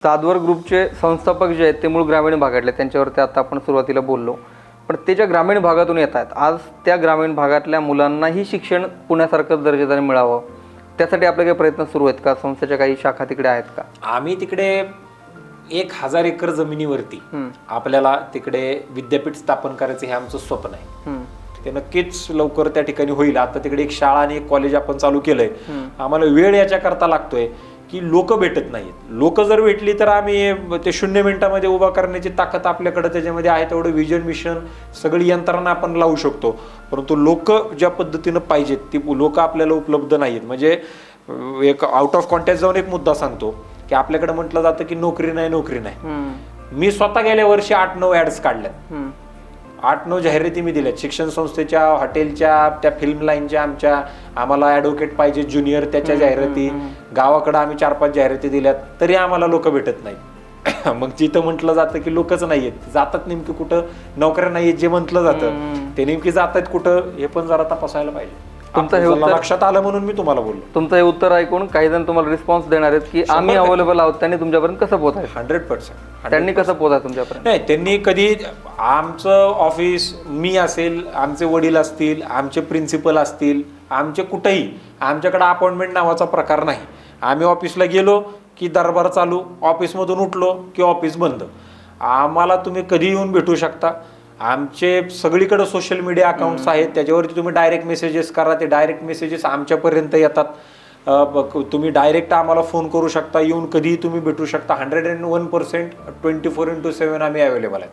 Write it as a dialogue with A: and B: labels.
A: सातवर ग्रुपचे संस्थापक जे आहेत ते मूळ ग्रामीण भागातले, त्यांच्यावरती आता आपण सुरुवातीला बोललो. पण ते ज्या ग्रामीण भागातून येत आहेत, आज त्या ग्रामीण भागातल्या मुलांनाही शिक्षण पुण्यासारखं दर्जेदार मिळावं, त्यासाठी आपले काही प्रयत्न सुरू आहेत का? संस्थेच्या काही शाखा तिकडे आहेत का?
B: आम्ही तिकडे 1000 एकर जमिनीवरती आपल्याला तिकडे विद्यापीठ स्थापन करायचं हे आमचं स्वप्न आहे. ते नक्कीच लवकर त्या ठिकाणी होईल. आता तिकडे एक शाळा आणि एक कॉलेज आपण चालू केलंय. आम्हाला वेळ याच्याकरता लागतोय की लोक भेटत नाहीत. लोक जर भेटली तर आम्ही ते 0 मिनिटामध्ये उभा करण्याची ताकद आपल्याकडे त्याच्यामध्ये आहे. तेवढं विजन मिशन सगळी यंत्रणा आपण लावू शकतो. परंतु लोक ज्या पद्धतीनं पाहिजेत ती लोक आपल्याला उपलब्ध नाहीत. म्हणजे एक आउट ऑफ कॉन्टॅक्ट जाऊन एक मुद्दा सांगतो की आपल्याकडे म्हटलं जातं की नोकरी नाही. मी स्वतः गेल्या वर्षी 8-9 ऍड्स काढल्यात. 8-9 जाहिराती मी दिल्यात. शिक्षण संस्थेच्या, हॉटेलच्या, त्या फिल्म लाईनच्या, आम्हाला ॲडव्होकेट पाहिजे ज्युनियर त्याच्या जाहिराती, गावाकडे आम्ही 4-5 जाहिराती दिल्यात, तरी आम्हाला लोक भेटत नाहीत. मग जिथं म्हटलं जातं की लोकच नाहीयेत, जातात नेमकी कुठं, नोकऱ्या नाहीयेत जे म्हटलं जातं ते नेमकी जातात कुठं हे पण जरा तपासायला पाहिजे.
A: तुमचं हे उत्तर
B: लक्षात आलं म्हणून मी तुम्हाला बोललो.
A: तुमचं हे उत्तर ऐकून काही जण तुम्हाला रिस्पॉन्स देणार आहेत की आम्ही अवेलेबल आहोत. त्यांनी तुमच्यापर्यंत कसं पोहोचायचं?
B: 100%.
A: त्यांनी कसं पोहोचायचं तुमच्यापर्यंत?
B: नाही, त्यांनी कधी आमचं ऑफिस, मी असेल, आमचे वडील असतील, आमचे प्रिन्सिपल असतील, आमचे कुठेही आमच्याकडे अपॉइंटमेंट नावाचा प्रकार नाही. आम्ही ऑफिसला गेलो की दरबार चालू, ऑफिसमधून उठलो की ऑफिस बंद. आम्हाला तुम्ही कधी येऊन भेटू शकता. आमचे सगळीकडे सोशल मीडिया अकाउंट्स आहेत, त्याच्यावरती तुम्ही डायरेक्ट मेसेजेस करा. ते डायरेक्ट मेसेजेस आमच्यापर्यंत येतात. तुम्ही डायरेक्ट आम्हाला फोन करू शकता. येऊन कधीही तुम्ही भेटू शकता. 101% 24x7 आम्ही अवेलेबल आहे.